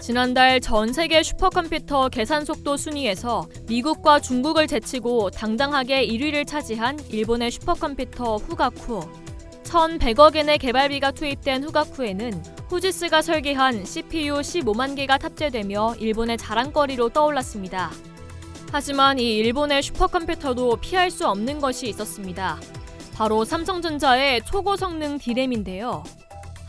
지난달 전 세계 슈퍼컴퓨터 계산 속도 순위에서 미국과 중국을 제치고 당당하게 1위를 차지한 일본의 슈퍼컴퓨터 후가쿠. 1,100억 엔의 개발비가 투입된 후가쿠에는 후지스가 설계한 CPU 15만 개가 탑재되며 일본의 자랑거리로 떠올랐습니다. 하지만 이 일본의 슈퍼컴퓨터도 피할 수 없는 것이 있었습니다. 바로 삼성전자의 초고성능 D램인데요.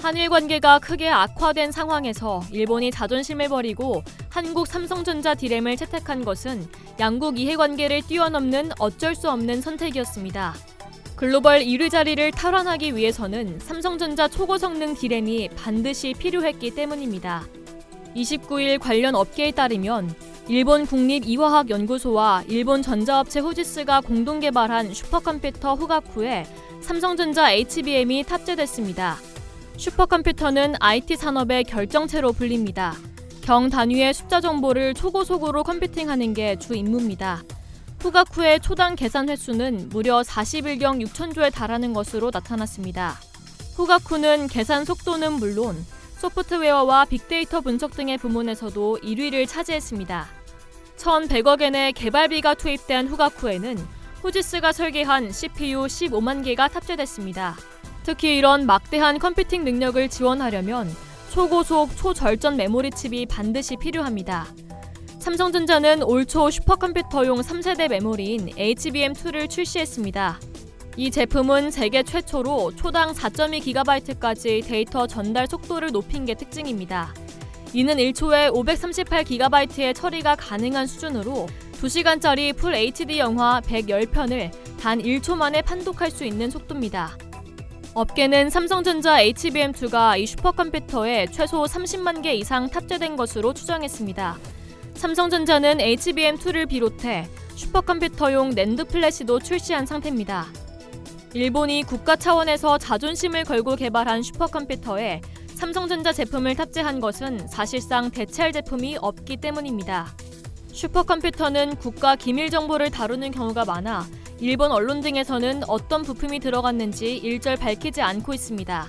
한일 관계가 크게 악화된 상황에서 일본이 자존심을 버리고 한국 삼성전자 D램을 채택한 것은 양국 이해관계를 뛰어넘는 어쩔 수 없는 선택이었습니다. 글로벌 1위 자리를 탈환하기 위해서는 삼성전자 초고성능 D램이 반드시 필요했기 때문입니다. 29일 관련 업계에 따르면 일본 국립이화학연구소와 일본 전자업체 후지스가 공동 개발한 슈퍼컴퓨터 후가쿠에 삼성전자 HBM이 탑재됐습니다. 슈퍼컴퓨터는 IT 산업의 결정체로 불립니다. 경 단위의 숫자 정보를 초고속으로 컴퓨팅하는 게 주 임무입니다. 후가쿠의 초당 계산 횟수는 무려 41경 6천조에 달하는 것으로 나타났습니다. 후가쿠는 계산 속도는 물론 소프트웨어와 빅데이터 분석 등의 부문에서도 1위를 차지했습니다. 1,100억 엔의 개발비가 투입된 후가쿠에는 후지스가 설계한 CPU 15만 개가 탑재됐습니다. 특히 이런 막대한 컴퓨팅 능력을 지원하려면 초고속, 초절전 메모리 칩이 반드시 필요합니다. 삼성전자는 올 초 슈퍼컴퓨터용 3세대 메모리인 HBM2를 출시했습니다. 이 제품은 세계 최초로 초당 4.2GB까지 데이터 전달 속도를 높인 게 특징입니다. 이는 1초에 538GB의 처리가 가능한 수준으로 2시간짜리 풀 HD 영화 110편을 단 1초 만에 판독할 수 있는 속도입니다. 업계는 삼성전자 HBM2가 이 슈퍼컴퓨터에 최소 30만 개 이상 탑재된 것으로 추정했습니다. 삼성전자는 HBM2를 비롯해 슈퍼컴퓨터용 낸드 플래시도 출시한 상태입니다. 일본이 국가 차원에서 자존심을 걸고 개발한 슈퍼컴퓨터에 삼성전자 제품을 탑재한 것은 사실상 대체할 제품이 없기 때문입니다. 슈퍼컴퓨터는 국가 기밀 정보를 다루는 경우가 많아 일본 언론 등에서는 어떤 부품이 들어갔는지 일절 밝히지 않고 있습니다.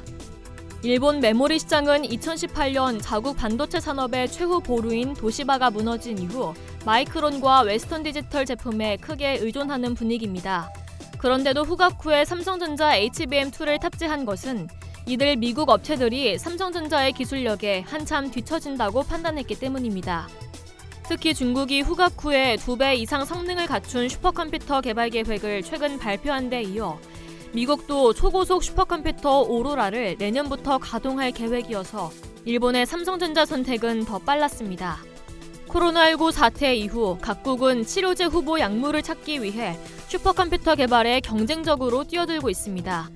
일본 메모리 시장은 2018년 자국 반도체 산업의 최후 보루인 도시바가 무너진 이후 마이크론과 웨스턴 디지털 제품에 크게 의존하는 분위기입니다. 그런데도 후가쿠에 삼성전자 HBM2를 탑재한 것은 이들 미국 업체들이 삼성전자의 기술력에 한참 뒤처진다고 판단했기 때문입니다. 특히 중국이 후가쿠에 2배 이상 성능을 갖춘 슈퍼컴퓨터 개발 계획을 최근 발표한 데 이어 미국도 초고속 슈퍼컴퓨터 오로라를 내년부터 가동할 계획이어서 일본의 삼성전자 선택은 더 빨랐습니다. 코로나19 사태 이후 각국은 치료제 후보 약물을 찾기 위해 슈퍼컴퓨터 개발에 경쟁적으로 뛰어들고 있습니다.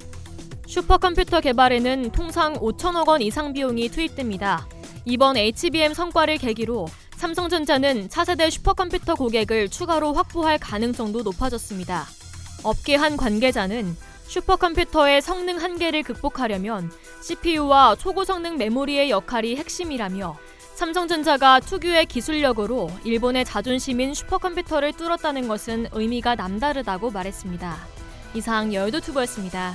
슈퍼컴퓨터 개발에는 통상 5천억 원 이상 비용이 투입됩니다. 이번 HBM 성과를 계기로 삼성전자는 차세대 슈퍼컴퓨터 고객을 추가로 확보할 가능성도 높아졌습니다. 업계 한 관계자는 슈퍼컴퓨터의 성능 한계를 극복하려면 CPU와 초고성능 메모리의 역할이 핵심이라며 삼성전자가 특유의 기술력으로 일본의 자존심인 슈퍼컴퓨터를 뚫었다는 것은 의미가 남다르다고 말했습니다. 이상 여의도투브였습니다.